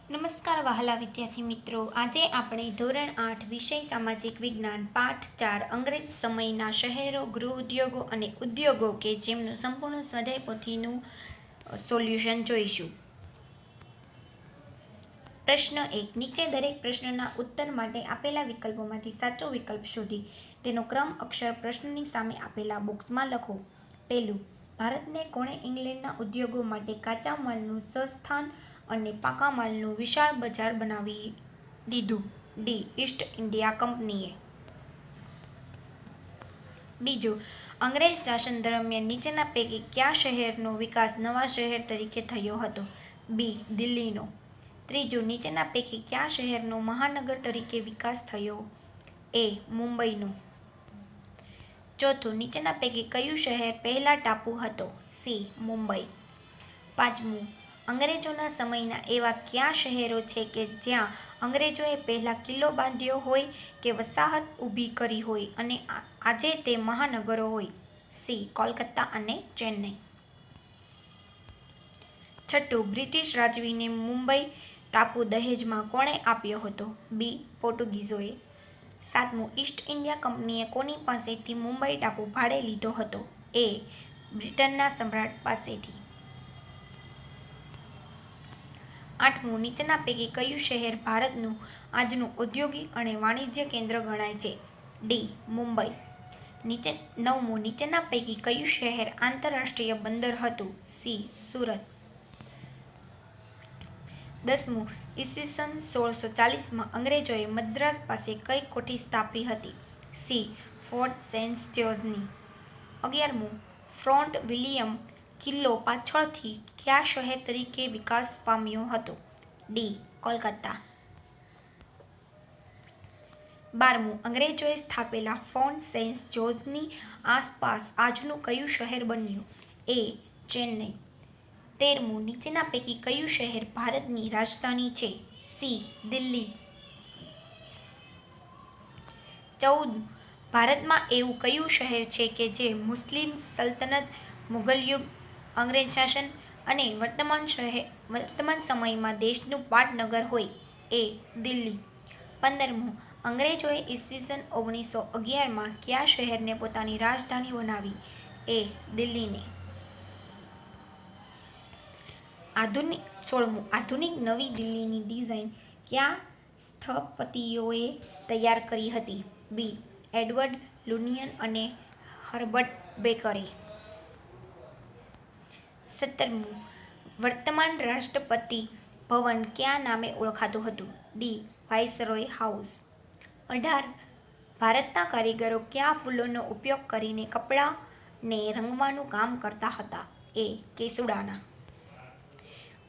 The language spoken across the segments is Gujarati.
નમસ્કાર વહાલા વિદ્યાર્થી મિત્રો, આજે આપણે ધોરણ 8 વિષય સામાજિક વિજ્ઞાન પાઠ 4 અંગ્રેજ સમયના શહેરો, ગૃહ ઉદ્યોગો અને ઉદ્યોગો કે જેમનું સંપૂર્ણ સ્વાધ્યાય પોથીનું સોલ્યુશન જોઈશું. પ્રશ્ન 1. નીચે દરેક પ્રશ્નના ઉત્તર માટે આપેલા વિકલ્પોમાંથી સાચો વિકલ્પ શોધી તેનો ક્રમ અક્ષર પ્રશ્નની સામે આપેલા બોક્સમાં લખો. પહેલું, ભારતને કોણે ઇંગ્લેન્ડના ઉદ્યોગો માટે કાચા માલનું સંસ્થાન અને પાકા માલનું વિશાળ બજાર બનાવી દીધું? ડી. ઈસ્ટ ઇન્ડિયા કંપનીએ. બીજું, અંગ્રેજ શાસન દરમિયાન નીચેના પૈકી કયા શહેરનો વિકાસ નવા શહેર તરીકે થયો હતો? બી. દિલ્હીનો. ત્રીજું, નીચેના પૈકી કયા શહેરનો મહાનગર તરીકે વિકાસ થયો? એ. મુંબઈનો. ચોથું, નીચેના પૈકી કયું શહેર પહેલા ટાપુ હતો? સી. મુંબઈ. પાંચમું, અંગ્રેજોના સમયના એવા કયા શહેરો છે કે જ્યાં અંગ્રેજોએ પહેલા કિલ્લો બાંધ્યો હોય કે વસાહત ઊભી કરી હોય અને આજે તે મહાનગરો હોય? સી. કોલકાતા અને ચેન્નઈ. છઠ્ઠું, બ્રિટિશ રાજવીને મુંબઈ ટાપુ દહેજમાં કોણે આપ્યો હતો? બી. પોર્ટુગીઝોએ. સાતમું, ઈસ્ટ ઇન્ડિયા કંપનીએ કોની પાસેથી મુંબઈ ટાપુ ભાડે લીધો હતો? એ. બ્રિટનના સમ્રાટ પાસેથી. આઠમું, નીચેના પૈકી કયું શહેર ભારતનું આજનું ઔદ્યોગિક અને વાણિજ્ય કેન્દ્ર ગણાય છે? ડી. મુંબઈ. નવમું, નીચેના પૈકી કયું શહેર આંતરરાષ્ટ્રીય બંદર હતું? સી. સુરત. 10મું, ઈસવીસન 1640માં અંગ્રેજોએ મદ્રાસ પાસે કઈ કોઠી સ્થાપી હતી? સી. ફોર્ટ સેન્ટ જ્યોર્જની. 11મું, ફોર્ટ વિલિયમ કિલ્લો પાછળથી કયા શહેર તરીકે વિકાસ પામ્યો હતો? ડી. કોલકાતા. 12મું, અંગ્રેજોએ સ્થાપેલા ફોર્ટ સેન્ટ જ્યોર્જની આસપાસ આજનું કયું શહેર બન્યું? એ. ચેન્નઈ. 13મું, નીચેના પૈકી કયું શહેર ભારતની રાજધાની છે? સી. દિલ્હી. 14મું, ભારતમાં એવું કયું શહેર છે કે જે મુસ્લિમ સલ્તનત, મુઘલ યુગ, અંગ્રેજ શાસન અને વર્તમાન સમયમાં દેશનું પાટનગર હોય? એ. દિલ્હી. 15મું, અંગ્રેજોએ ઈસવીસન 1911માં કયા શહેરને પોતાની રાજધાની બનાવી? એ. દિલ્હીને. 16મું, આધુનિક નવી દિલ્હીની ડિઝાઇન કયા સ્થપતિઓએ તૈયાર કરી હતી? બી. એડવર્ડ લુટિયન અને હર્બર્ટ બેકરે. 17મું, વર્તમાન રાષ્ટ્રપતિ ભવન કયા નામે ઓળખાતું હતું? ડી. Viceroy house. 18, ભારતના કારીગરો કયા ફૂલોનો ઉપયોગ કરીને કપડાને રંગવાનું કામ કરતા હતા? એ. કેસુડાના.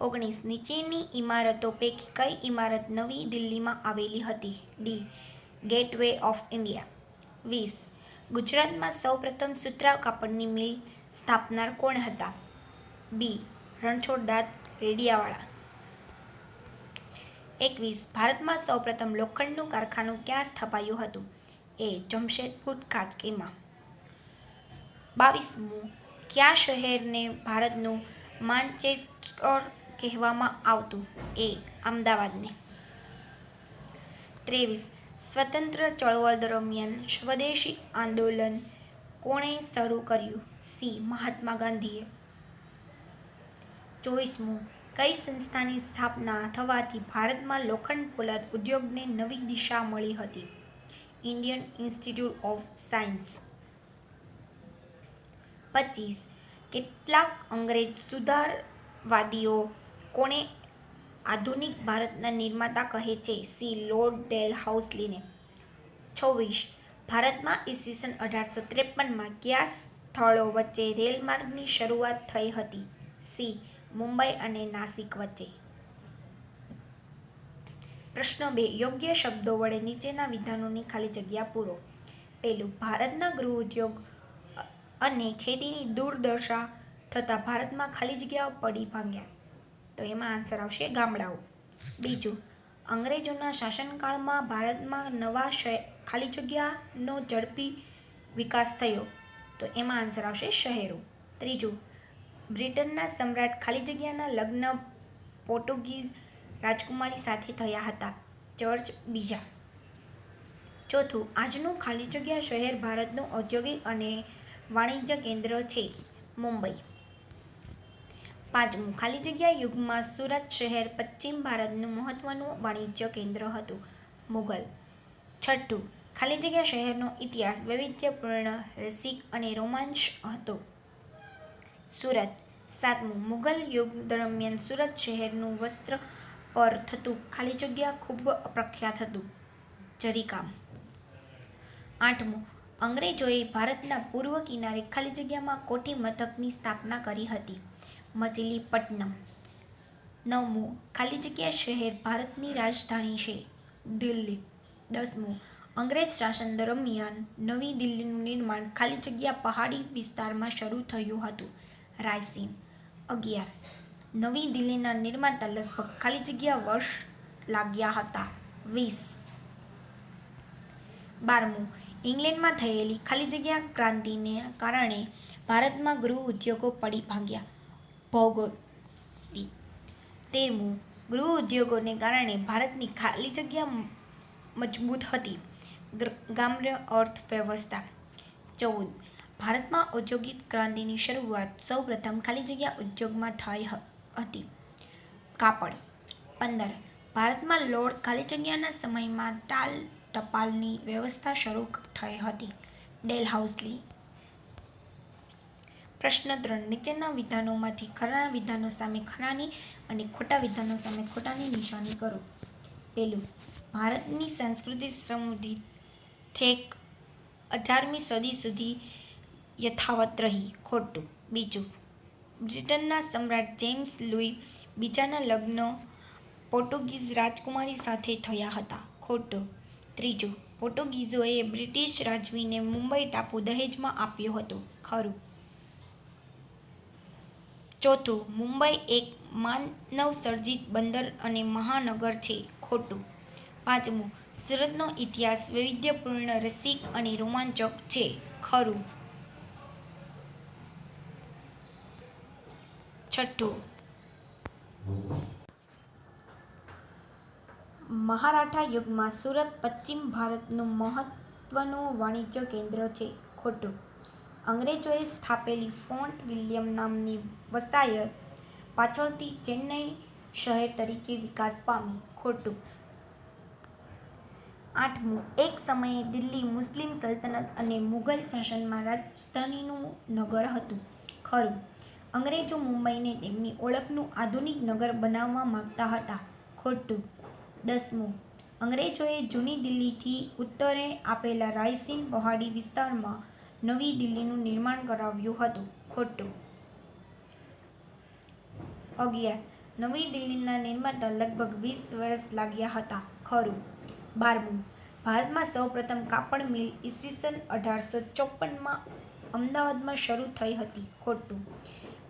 19, નીચેની ઇમારતો પૈકી કઈ ઇમારત નવી દિલ્હીમાં આવેલી હતી? ડી. Gateway of India. 20, ગુજરાતમાં સૌપ્રથમ સુતરાઉ કાપડની મિલ સ્થાપનાર કોણ હતા? બી. રણછોડદાસ રેડિયાવાળા. 21, ભારતમાં સૌપ્રથમ લોખંડનું કારખાનું ક્યાં સ્થપાયું હતું? એ. જમશેદપુર ખાંચીમાં. 22મું, કયા શહેરને ભારતનું માન્ચેસ્ટર કહેવામાં આવતું? એ. અમદાવાદને. 23, સ્વતંત્ર ચળવળ દરમિયાન સ્વદેશી આંદોલન કોણે શરૂ કર્યું? સી. મહાત્મા ગાંધીએ. 24મું, કઈ સંસ્થાની સ્થાપના થવાથી ભારતમાં લોખંડ પોલાદ ઉદ્યોગને નવી દિશા મળી હતી? Indian institute of science. 25, કેટલાક અંગ્રેજ સુધારવાદીઓ કોને આધુનિક ભારતના નિર્માતા કહે છે? સી. લોર્ડ ડેલહાઉસીને. 26, ભારતમાં ઈસવીસન 1853માં કયા સ્થળો વચ્ચે રેલમાર્ગની શરૂઆત થઈ હતી? સી. મુંબઈ અને નાસિક વચ્ચે. પ્રશ્ન 2, યોગ્ય શબ્દો વડે નીચેના વિધાનોની ખાલી જગ્યા પૂરો. પહેલું, ભારતના ગૃહ ઉદ્યોગ અને ખેતીની દુર્દશા થતાં ભારતમાં ખાલી જગ્યાઓ પડી ભાંગ્યા. તો એમાં આન્સર આવશે ગામડાઓ. બીજું, અંગ્રેજોના શાસનકાળમાં ભારતમાં નવા ખાલી જગ્યાનો ઝડપી વિકાસ થયો. તો એમાં આન્સર આવશે શહેરો. ત્રીજું, બ્રિટનના સમ્રાટ ખાલી જગ્યાના લગ્ન પોર્ટુગીઝ રાજકુમારી સાથે થયા હતા, જ્યોર્જ બીજા. ચોથું, આજનું ખાલી જગ્યા શહેર ભારતનું ઔદ્યોગિક અને વાણિજ્ય કેન્દ્ર છે, મુંબઈ. પાંચમું, ખાલી જગ્યા યુગમાં સુરત શહેર પશ્ચિમ ભારતનું મહત્વનું વાણિજ્ય કેન્દ્ર હતું, મુગલ. છઠ્ઠું, ખાલી જગ્યા શહેરનો ઇતિહાસ વૈવિધ્યપૂર્ણ, રસિક અને રોમાંચ હતો, સુરત. સાતમું, મુગલ યુગ દરમિયાન સુરત શહેરનું વસ્ત્ર પર થતું ખાલી જગ્યા ખૂબ પ્રખ્યાત હતું, જરીકામ. આઠમું, અંગ્રેજોએ ભારતના પૂર્વ કિનારે ખાલી જગ્યામાં કોઠી મથકની સ્થાપના કરી હતી, મચીલીપટ્ટનમ. નવમું, ખાલી જગ્યા શહેર ભારતની રાજધાની છે, દિલ્હી. 10મું, અંગ્રેજ શાસન દરમિયાન નવી દિલ્હીનું નિર્માણ ખાલી જગ્યા પહાડી વિસ્તારમાં શરૂ થયું હતું, રાયસીન. 11, નવી દિલ્હીના નિર્માતા લગભગ ખાલી જગ્યા વર્ષ લાગ્યા હતા, 20. 12મું, ઇંગ્લેન્ડમાં થયેલી ખાલી જગ્યા ક્રાંતિને કારણે ભારતમાં ગૃહ ઉદ્યોગો પડી ભાંગ્યા, ભૌગોલિક. 13મું, ગૃહ ઉદ્યોગોને કારણે ભારતની ખાલી જગ્યા મજબૂત હતી, ગ્રામ્ય અર્થવ્યવસ્થા. 14, ભારતમાં ઔદ્યોગિક ક્રાંતિની શરૂઆત સૌપ્રથમ ખાલી જગ્યા ઉદ્યોગમાં થઈ હતી, કાપડ. 15, ભારતમાં લોર્ડ ખાલી જગ્યાના સમયમાં ટપાલની વ્યવસ્થા શરૂ થઈ હતી, ડેલહાઉસી. પ્રશ્ન 3, નીચેના વિધાનોમાંથી ખરાના વિધાનો સામે ખરાની અને ખોટા વિધાનો સામે ખોટાની નિશાની કરો. પહેલું, ભારતની સાંસ્કૃતિક સમૃદ્ધિ છેક 18મી સદી સુધી યથાવત રહી, ખોટું. બીજું, બ્રિટનના સમ્રાટ જેમ્સ લુઈ બીજાના લગ્ન પોર્ટુગીઝ રાજકુમારી સાથે થયા હતા, ખોટું. ત્રીજું, પોર્ટુગીઝોએ બ્રિટિશ રાજવીને મુંબઈ ટાપુ દહેજમાં આપ્યો હતો, ખરું. ચોથું, મુંબઈ એક માનવસર્જિત બંદર અને મહાનગર છે, ખોટું. પાંચમું, સુરતનો ઇતિહાસ વૈવિધ્યપૂર્ણ, રસિક અને રોમાંચક છે, ખરું. છઠ્ઠું, મહારાઠા યુગમાં સુરત પશ્ચિમ ભારતનું મહત્વનું વાણિજ્ય કેન્દ્ર છે, ખોટું. અંગ્રેજોએ સ્થાપેલી ફોર્ટ વિલિયમ નામની વસાહત પાછળથી ચેન્નઈ શહેર તરીકે વિકાસ પામી, ખોટું. આઠમું, એક સમયે દિલ્હી મુસ્લિમ સલ્તનત અને મુઘલ શાસનમાં રાજધાનીનું નગર હતું, ખરું. અંગ્રેજો મુંબઈને તેમની ઓળખનું આધુનિક નગર બનાવવા માંગતા હતા, ખોટું. 10મું, અંગ્રેજોએ જૂની દિલ્હીથી ઉત્તરે આવેલા રાયસીન પહાડી વિસ્તારમાં નવી દિલ્હીનું નિર્માણ કરાવ્યું હતું, ખોટું. 11, નવી દિલ્હીના નિર્માતા લગભગ 20 વર્ષ લાગ્યા હતા, ખરું. 12મું, ભારતમાં સૌપ્રથમ કાપડ મિલ ઈસવીસન 1854માં અમદાવાદમાં શરૂ થઈ હતી, ખોટું.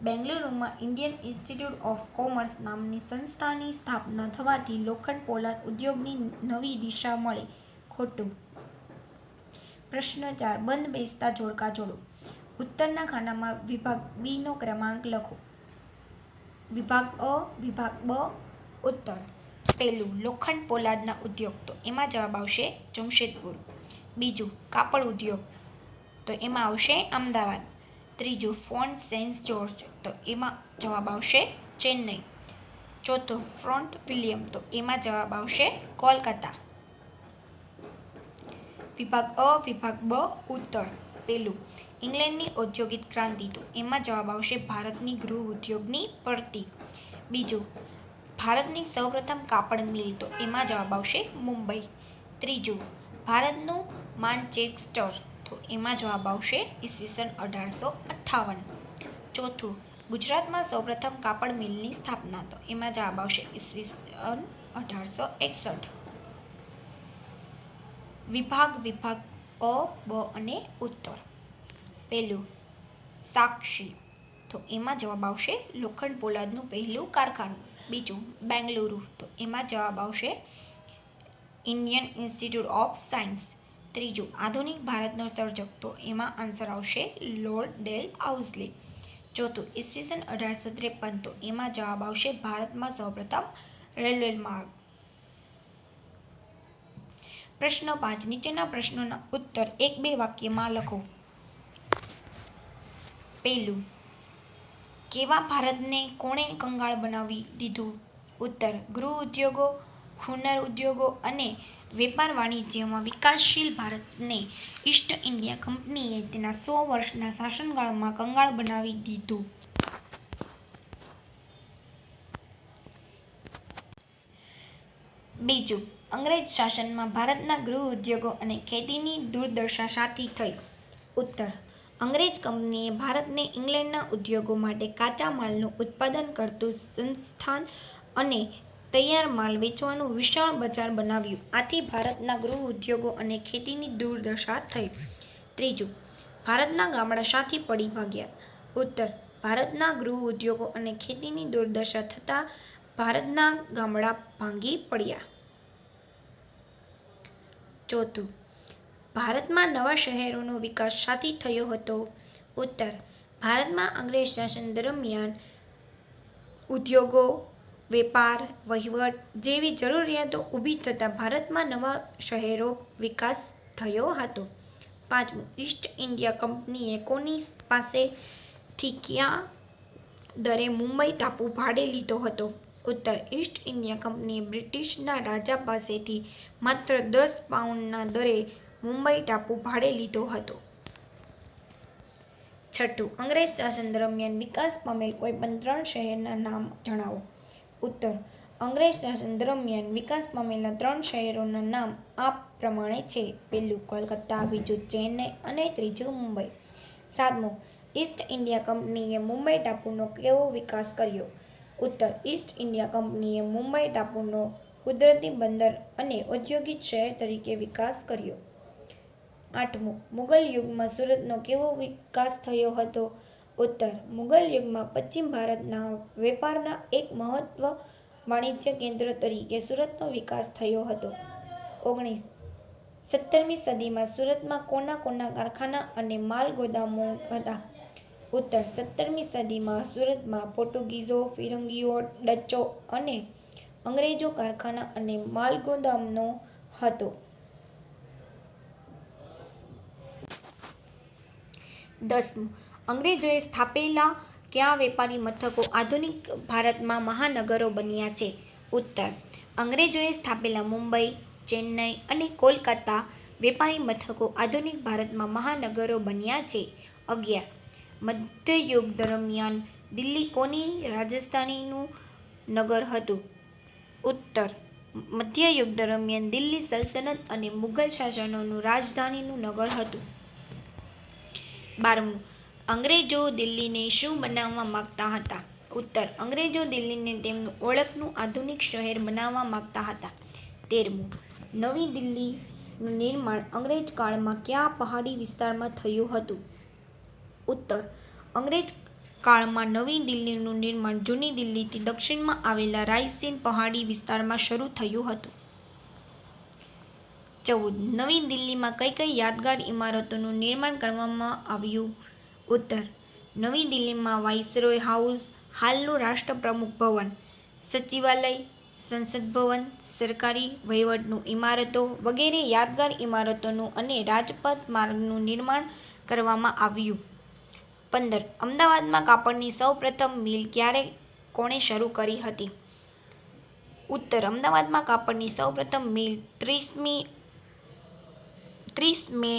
બેંગલુરુમાં ઇન્ડિયન ઇન્સ્ટિટ્યૂટ ઓફ કોમર્સ નામની સંસ્થાની સ્થાપના થવાથી લોખંડ પોલાદ ઉદ્યોગની નવી દિશા મળે, ખોટું. પ્રશ્ન 4, બંધ બેસતા જોડકા જોડો. ઉત્તરના ખાનામાં વિભાગ બીનો ક્રમાંક લખો. વિભાગ અ, વિભાગ બ, ઉત્તર. પહેલું, લોખંડ પોલાદના ઉદ્યોગ, તો એમાં જવાબ આવશે જમશેદપુર. બીજું, કાપડ ઉદ્યોગ, તો એમાં આવશે અમદાવાદ. ત્રીજું, ફોર્ટ સેન્ટ જ્યોર્જ, તો એમાં જવાબ આવશે ચેન્નઈ. ચોથું, ફોર્ટ વિલિયમ, તો એમાં જવાબ આવશે કોલકાતા. વિભાગ અ, વિભાગ બ, ઉત્તર. પહેલું, ઇંગ્લેન્ડની ઔદ્યોગિક ક્રાંતિ, તો એમાં જવાબ આવશે ભારતની ગૃહ ઉદ્યોગની પડતી. બીજું, ભારતની સૌપ્રથમ કાપડ મિલ, તો એમાં જવાબ આવશે મુંબઈ. ત્રીજું, ભારતનું માન્ચેસ્ટર, તો એમાં જવાબ આવશે ઈસવીસન 1858. ચોથું, ગુજરાતમાં સૌપ્રથમ કાપડ મિલની સ્થાપના, તો એમાં જવાબ આવશે ઈસવીસન 1861. વિભાગ અ, બ અને ઉત્તર. પહેલું, સાક્ષી, તો એમાં જવાબ આવશે લોખંડ પોલાદનું પહેલું કારખાનું. બીજું, બેંગલુરુ, તો એમાં જવાબ આવશે ઇન્ડિયન ઇન્સ્ટિટ્યૂટ ઓફ સાયન્સ. ત્રીજું, આધુનિક ભારતનો સર્જક, તો એમાં આન્સર આવશે લોર્ડ ડેલહાઉસી. ચોથું, ઈસવીસન 1853, તો એમાં જવાબ આવશે ભારતમાં સૌપ્રથમ રેલવે માર્ગ. પ્રશ્ન 5. નીચેના પ્રશ્નોના ઉત્તર 1-2 વાક્યમાં લખો. પહેલું, કેવા ભારતને કોણે કંગાળ બનાવી દીધું? ઉત્તર, ગૃહ ઉદ્યોગો, હુનર ઉદ્યોગો અને વેપાર વાણિજ્યમાં વિકાસશીલ ભારતને ઈસ્ટ ઇન્ડિયા કંપનીએ તેના 100 વર્ષના શાસનકાળમાં કંગાળ બનાવી દીધું. બીજું, અંગ્રેજ શાસનમાં ભારતના ગૃહ ઉદ્યોગો અને ખેતીની દુર્દશા શાથી થઈ? ઉત્તર, અંગ્રેજ કંપનીએ ભારતને ઇંગ્લેન્ડના ઉદ્યોગો માટે કાચા માલનું ઉત્પાદન કરતું સંસ્થાન અને તૈયાર માલ વેચવાનું વિશાળ બજાર બનાવ્યું. આથી ભારતના ગૃહ ઉદ્યોગો અને ખેતીની દુર્દશા થઈ. ત્રીજું, ભારતના ગામડા શાથી પડી ભાગ્યા? ઉત્તર, ભારતના ગૃહ ઉદ્યોગો અને ખેતીની દુર્દશા થતાં ભારતના ગામડા ભાંગી પડ્યા. ચોથું, ભારતમાં નવા શહેરોનો વિકાસ શાથી થયો હતો? ઉત્તર, ભારતમાં અંગ્રેજ શાસન દરમિયાન ઉદ્યોગો, વેપાર, વહીવટ જેવી જરૂરિયાતો ઊભી થતાં ભારતમાં નવા શહેરો વિકાસ થયો હતો. પાંચમું, ઈસ્ટ ઇન્ડિયા કંપનીએ કોની પાસેથી કયા દરે મુંબઈ ટાપુ ભાડે લીધો હતો? ઉત્તર, ઈસ્ટ ઇન્ડિયા કંપનીએ બ્રિટિશના રાજા પાસેથી માત્ર 10 પાઉન્ડના દરે મુંબઈ ટાપુ ભાડે લીધો હતો. છઠ્ઠું, અંગ્રેજ શાસન દરમિયાન વિકાસ પામેલ કોઈપણ 3 શહેરના નામ જણાવો. ઉત્તર, અંગ્રેજ શાસન દરમિયાન વિકાસ પામેલા 3 શહેરોના નામ આ પ્રમાણે છે. પહેલું કોલકાતા, બીજું ચેન્નઈ અને ત્રીજું મુંબઈ. સાતમું, ઈસ્ટ ઇન્ડિયા કંપનીએ મુંબઈ ટાપુનો કેવો વિકાસ કર્યો? ઉત્તર, ઈસ્ટ ઇન્ડિયા કંપનીએ મુંબઈ ટાપુનો કુદરતી બંદર અને ઔદ્યોગિક શહેર તરીકે વિકાસ કર્યો. આઠમું, મુગલ યુગમાં સુરતનો કેવો વિકાસ થયો હતો? ઉત્તર, મુગલ યુગમાં પશ્ચિમ ભારતના વેપારના એક મહત્વ વાણિજ્ય કેન્દ્ર તરીકે સુરતનો વિકાસ થયો હતો. 19. 17મી સદીમાં સુરતમાં કોના કોના કારખાના અને માલ ગોદામો હતા? ઉત્તર, 17મી સદીમાં સુરતમાં પોર્ટુગીઝો, ફિરંગીઓ, ડચો અને અંગ્રેજો કારખાના અને માલ ગોદામનો હતો. 10. અંગ્રેજોએ સ્થાપેલા કયા વેપારી મથકો આધુનિક ભારતમાં મહાનગરો બન્યા છે? ઉત્તર, અંગ્રેજોએ સ્થાપેલા મુંબઈ, ચેન્નઈ અને કોલકાતા વેપારી મથકો આધુનિક ભારતમાં મહાનગરો બન્યા છે. 11. મધ્યયુગ દરમિયાન દિલ્હી કોની રાજધાનીનું નગર હતું? ઉત્તર, મધ્યયુગ દરમિયાન દિલ્હી સલ્તનત અને મુઘલ શાસકોનું રાજધાનીનું નગર હતું. 12. અંગ્રેજો દિલ્હીને શું બનાવવા માંગતા હતા? ઉત્તર, અંગ્રેજો દિલ્હીને તેમનું ઓળખનું આધુનિક શહેર બનાવવા માંગતા હતા. 13. નવી દિલ્હીનું નિર્માણ અંગ્રેજ કાળમાં કયા પહાડી વિસ્તારમાં થયું હતું? ઉત્તર, અંગ્રેજ કાળમાં નવી દિલ્હીનું નિર્માણ જૂની દિલ્હીથી દક્ષિણમાં આવેલા રાયસીન પહાડી વિસ્તારમાં શરૂ થયું હતું. 14. નવી દિલ્હીમાં કઈ કઈ યાદગાર ઇમારતોનું નિર્માણ કરવામાં આવ્યું? ઉત્તર, નવી દિલ્હીમાં વાઇસરોય હાઉસ, હાલનું રાષ્ટ્રપ્રમુખ ભવન, સચિવાલય, સંસદ ભવન, સરકારી વહીવટનું ઇમારતો વગેરે યાદગાર ઇમારતોનું અને રાજપથ માર્ગનું નિર્માણ કરવામાં આવ્યું. 15. અમદાવાદમાં કાપડની સૌપ્રથમ મિલ ક્યારે કોણે શરૂ કરી હતી? ઉત્તર, અમદાવાદમાં કાપડની સૌપ્રથમ મિલ 30 મે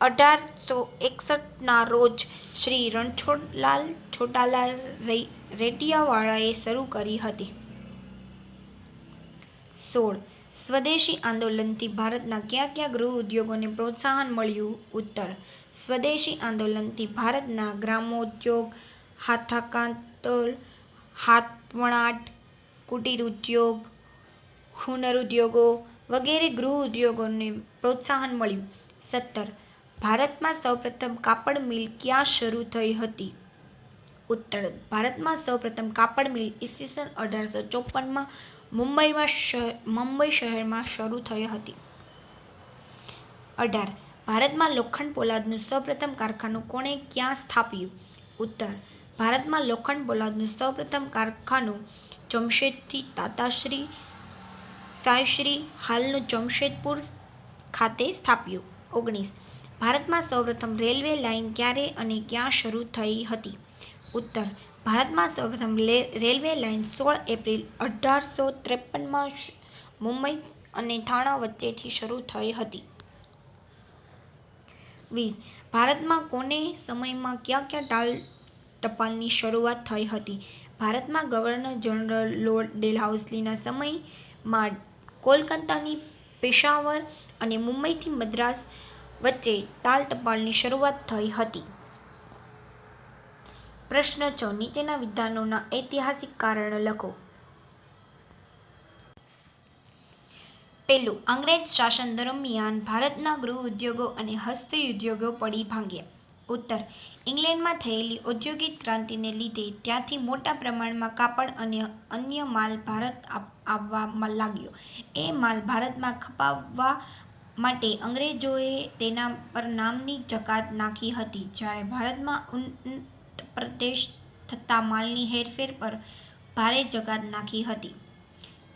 1861ના રોજ શ્રી રણછોડલાલ છોટાલાલ રેટિયાવાળાએ શરૂ કરી હતી. 16. સ્વદેશી આંદોલનથી ભારતના કયા કયા ગૃહ ઉદ્યોગોને પ્રોત્સાહન મળ્યું? ઉત્તર, સ્વદેશી આંદોલનથી ભારતના ગ્રામોદ્યોગ, હાથાકાતર, હાથવણાટ, કુટીર ઉદ્યોગ, હુનર ઉદ્યોગો વગેરે ગૃહ ઉદ્યોગોને પ્રોત્સાહન મળ્યું. 17. ભારતમાં સૌપ્રથમ કાપડ મિલ ક્યાં શરૂ થઈ હતી? ઉત્તર, ભારતમાં સૌપ્રથમ કાપડ મિલ ઈસવીસન 1854માં મુંબઈ શહેરમાં શરૂ થઈ હતી. 18. ભારતમાં લોખંડ પોલાદનું સૌપ્રથમ કારખાનું કોણે ક્યાં સ્થાપ્યું? ઉત્તર, ભારતમાં લોખંડ પોલાદનું સૌપ્રથમ કારખાનું જમશેદથી તાતાશ્રી સાયશ્રી હાલનું જમશેદપુર ખાતે સ્થાપ્યું. 19. ભારતમાં સૌપ્રથમ રેલવે લાઇન ક્યારે અને ક્યાં શરૂ થઈ હતી? ઉત્તર. ભારતમાં સૌપ્રથમ રેલવે લાઇન 16 એપ્રિલ 1853માં મુંબઈ અને થાણા વચ્ચેથી શરૂ થઈ હતી. 20. ભારતમાં કોને સમયમાં કયા ટાલ ટપાલની શરૂઆત થઈ હતી? ભારતમાં ગવર્નર જનરલ લોર્ડ ડેલહાઉસીના સમયમાં કોલકાતાની પેશાવર અને મુંબઈથી મદ્રાસ વચ્ચે તાલ ટપાલની શરૂઆત થઈ હતી. પ્રશ્ન 6. નીચેના વિધાનોના ઐતિહાસિક કારણ લખો. પહેલું. અંગ્રેજ શાસન દરમિયાન ભારતના ગૃહ ઉદ્યોગો અને હસ્તઉદ્યોગો પડી ભાંગ્યા. ઉત્તર. ઇંગ્લેન્ડમાં થયેલી ઔદ્યોગિક ક્રાંતિને લીધે ત્યાંથી મોટા પ્રમાણમાં કાપડ અને અન્ય માલ ભારત આવવા લાગ્યો. એ માલ ભારતમાં ખપાવવા માટે અંગ્રેજોએ તેના પર નામની જકાત નાખી હતી, જ્યારે ભારતમાં ઉત્પ્રદેશ થતા માલની હેરફેર પર ભારે જકાત નાખી હતી.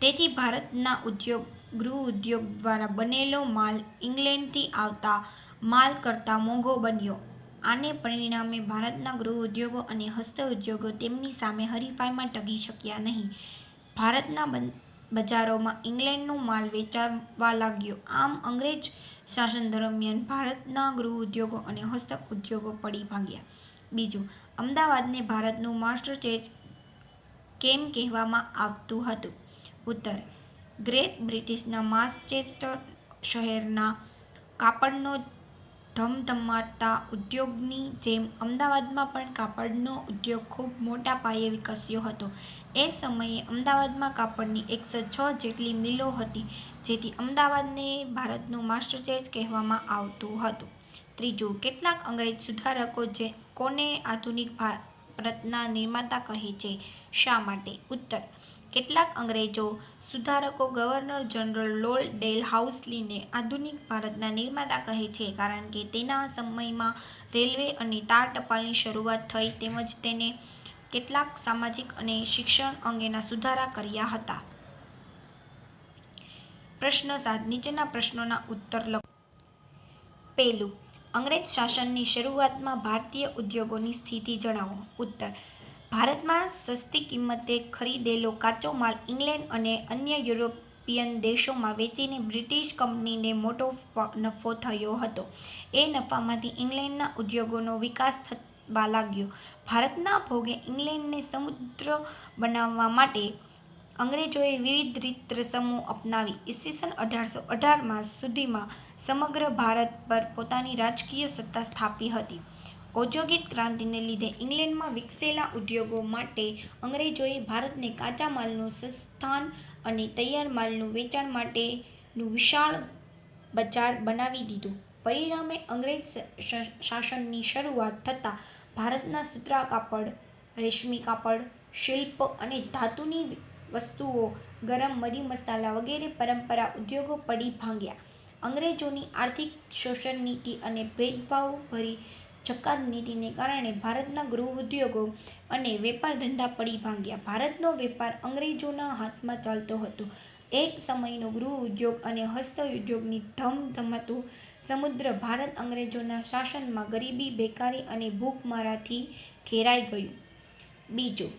તેથી ભારતના ગૃહ ઉદ્યોગ દ્વારા બનેલો માલ ઇંગ્લેન્ડથી આવતા માલ કરતાં મોંઘો બન્યો. આને પરિણામે ભારતના ગૃહ ઉદ્યોગો અને હસ્તઉદ્યોગો તેમની સામે હરીફાઈમાં ટકી શક્યા નહીં. ભારતના બજારોમાં ઇંગ્લેન્ડનો માલ વેચાવા લાગ્યો. આમ અંગ્રેજ શાસન દરમિયાન ભારતના ગૃહ ઉદ્યોગો અને હસ્તઉદ્યોગો પડી ભાંગ્યા. બીજું. અમદાવાદને ભારતનું માસ્ટરચેચ કેમ કહેવામાં આવતું હતું? ઉત્તર. ગ્રેટ બ્રિટનના માન્ચેસ્ટર શહેરના કાપડનો ધમધમાતા ઉદ્યોગની જેમ અમદાવાદમાં પણ કાપડનો ઉદ્યોગ ખૂબ મોટા પાયે વિકસ્યો હતો. એ સમયે અમદાવાદમાં કાપડની 106 જેટલી મિલો હતી, જેથી અમદાવાદને ભારતનું માસ્ટરચેચ કહેવામાં આવતું હતું. ત્રીજું. કેટલાક અંગ્રેજ સુધારકો કોને આધુનિક ભારતના નિર્માતા કહે છે? શા માટે? ઉત્તર. કેટલાક અંગ્રેજો સુધારકો ગવર્નર જનરલ લોર્ડ ડેલહાઉસીને આધુનિક ભારતના નિર્માતા કહે છે કારણ કે તેના સમયમાં રેલવે અને તાર ટપાલની શરૂઆત થઈ તેમજ તેને કેટલાક સામાજિક અને શિક્ષણ અંગેના સુધારા કર્યા હતા. પ્રશ્ન 7. નીચેના પ્રશ્નોના ઉત્તર લખો. પહેલું. અંગ્રેજ શાસનની શરૂઆતમાં ભારતીય ઉદ્યોગોની સ્થિતિ જણાવો. ઉત્તર. ભારતમાં સસ્તી કિંમતે ખરીદેલો કાચો માલ ઇંગ્લેન્ડ અને અન્ય યુરોપિયન દેશોમાં વેચીને બ્રિટિશ કંપનીને મોટો નફો થયો હતો. એ નફામાંથી ઇંગ્લેન્ડના ઉદ્યોગોનો વિકાસ થવા લાગ્યો. ભારતના ભોગે ઇંગ્લેન્ડને સમૃદ્ધ બનાવવા માટે અંગ્રેજોએ વિવિધ રીતરસમો અપનાવી ઈ. સ. 1818 સુધીમાં સમગ્ર ભારત પર પોતાની રાજકીય સત્તા સ્થાપી હતી. ઔદ્યોગિક ક્રાંતિને લીધે ઇંગ્લેન્ડમાં વિકસેલા ઉદ્યોગો માટે અંગ્રેજોએ ભારતને કાચા માલનું સંસ્થાન અને તૈયાર માલનું વેચાણ માટેનું વિશાળ બજાર બનાવી દીધું. પરિણામે અંગ્રેજ શાસનની શરૂઆત થતાં ભારતના સૂતરા કાપડ, રેશમી કાપડ, શિલ્પ અને ધાતુની વસ્તુઓ, ગરમ મરી-મસાલા વગેરે પરંપરા ઉદ્યોગો પડી ભાંગ્યા. અંગ્રેજોની આર્થિક શોષણ નીતિ અને ભેદભાવભરી જકાત નીતિને કારણે ભારતના ગૃહ ઉદ્યોગો અને વેપાર ધંધા પડી ભાંગ્યા. ભારતનો વેપાર અંગ્રેજોના હાથમાં ચાલતો હતો. એક સમયનો ગૃહ ઉદ્યોગ અને હસ્તઉદ્યોગની ધમધમાતું સમૃદ્ધ ભારત અંગ્રેજોના શાસનમાં ગરીબી, બેકારી અને ભૂખમરાથી ઘેરાઈ ગયું. બીજું.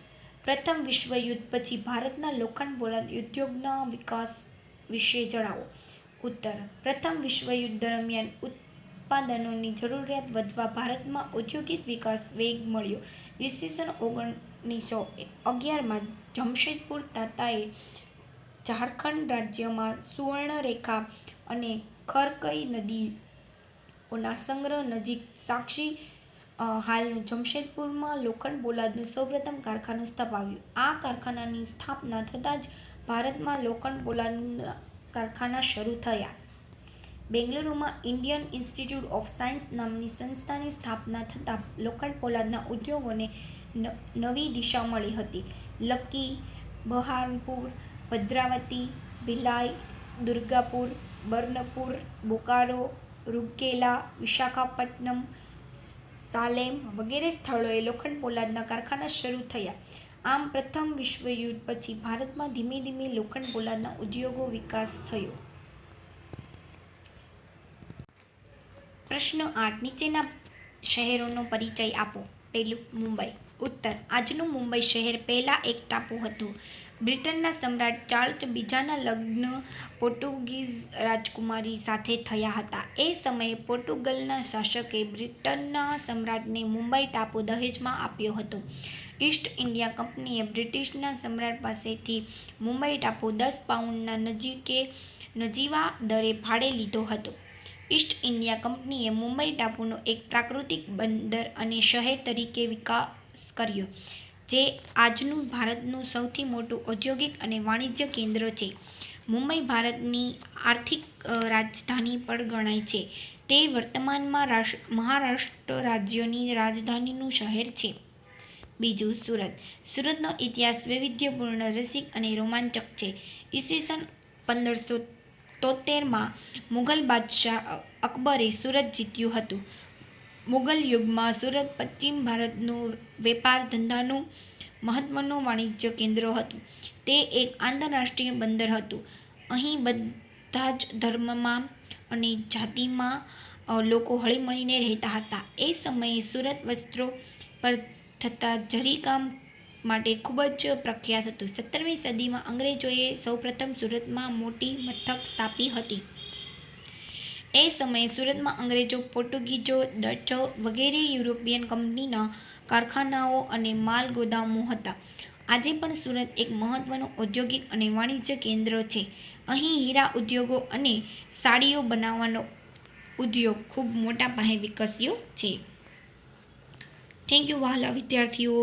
પ્રથમ વિશ્વયુદ્ધ પછી ભારતના લોખંડ પોલાદ ઉદ્યોગના વિકાસ વિશે જણાવો. ઉત્તર. પ્રથમ વિશ્વયુદ્ધ દરમિયાન ઉત્પાદનોની જરૂરિયાત વધતા ભારતમાં ઔદ્યોગિક વિકાસને વેગ મળ્યો. ઈ. સ. 1911માં જમશેદપુર તાતાએ ઝારખંડ રાજ્યમાં સુવર્ણરેખા અને ખરકઈ નદીઓના સંગ્રહ નજીક સાક્ષી હાલનું જમશેદપુરમાં લોખંડ પોલાદનું સૌપ્રથમ કારખાનું સ્થાપ્યું. આ કારખાનાની સ્થાપના થતાં જ ભારતમાં લોખંડ પોલાદના કારખાના શરૂ થયા. બેંગલુરુમાં ઇન્ડિયન ઇન્સ્ટિટ્યૂટ ઓફ સાયન્સ નામની સંસ્થાની સ્થાપના થતાં લોખંડ પોલાદના ઉદ્યોગોને નવી દિશા મળી હતી. લક્કી, બરહાનપુર, ભદ્રાવતી, ભિલાઈ, દુર્ગાપુર, બર્નપુર, બોકારો, રૂરકેલા, વિશાખાપટ્ટનમ, સાલેમ વગેરે સ્થળોએ લોખંડ પોલાદના કારખાના શરૂ થયા. આમ પ્રથમ વિશ્વયુદ્ધ પછી ભારતમાં ધીમે ધીમે લોખંડ પોલાદના ઉદ્યોગો વિકાસ થયો. પ્રશ્ન 8. નીચેના શહેરોનો પરિચય આપો. પહેલું, મુંબઈ. ઉત્તર. આજનું મુંબઈ શહેર પહેલા એક ટાપુ હતું. બ્રિટનના સમ્રાટ ચાર્લ્સ બીજાના લગ્ન પોર્ટુગીઝ રાજકુમારી સાથે થયા હતા. એ સમયે પોર્ટુગલના શાસકે બ્રિટનના સમ્રાટને મુંબઈ ટાપુ દહેજમાં આપ્યો હતો. ઈસ્ટ ઇન્ડિયા કંપનીએ બ્રિટિશના સમ્રાટ પાસેથી મુંબઈ ટાપુ 10 પાઉન્ડના નજીવા દરે ભાડે લીધો હતો. ઈસ્ટ ઇન્ડિયા કંપનીએ મુંબઈ ટાપુનો એક પ્રાકૃતિક બંદર અને શહેર તરીકે વિકાસ કર્યો, જે આજનું ભારતનું સૌથી મોટું ઔદ્યોગિક અને વાણિજ્ય કેન્દ્ર છે. મુંબઈ ભારતની આર્થિક રાજધાની પણ ગણાય છે. તે વર્તમાનમાં મહારાષ્ટ્ર રાજ્યની રાજધાનીનું શહેર છે. બીજું, સુરત. સુરતનો ઇતિહાસ વૈવિધ્યપૂર્ણ, રસિક અને રોમાંચક છે. ઈસવીસન 1573માં મુઘલ બાદશાહ અકબરે સુરત જીત્યું હતું. મુઘલ યુગમાં સુરત પશ્ચિમ ભારતનું વેપાર ધંધાનું મહત્વનું વાણિજ્ય કેન્દ્ર હતું. તે એક આંતરરાષ્ટ્રીય બંદર હતું. અહીં બધા જ ધર્મમાં અને જાતિમાં લોકો હળીમળીને રહેતા હતા. એ સમયે સુરત વસ્ત્રો પર થતા જરીકામ માટે ખૂબ જ પ્રખ્યાત હતું. 17મી સદીમાં અંગ્રેજોએ સૌપ્રથમ સુરતમાં મોટી મથક સ્થાપી હતી. એ સમયે સુરતમાં અંગ્રેજો, પોર્ટુગીઝો, ડચો વગેરે યુરોપિયન કંપનીના કારખાનાઓ અને માલ ગોદામો હતા. આજે પણ સુરત એક મહત્વનું ઔદ્યોગિક અને વાણિજ્ય કેન્દ્ર છે. અહીં હીરા ઉદ્યોગો અને સાડીઓ બનાવવાનો ઉદ્યોગ ખૂબ મોટા પાયે વિકસ્યો છે. થેન્ક યુ વહાલા વિદ્યાર્થીઓ.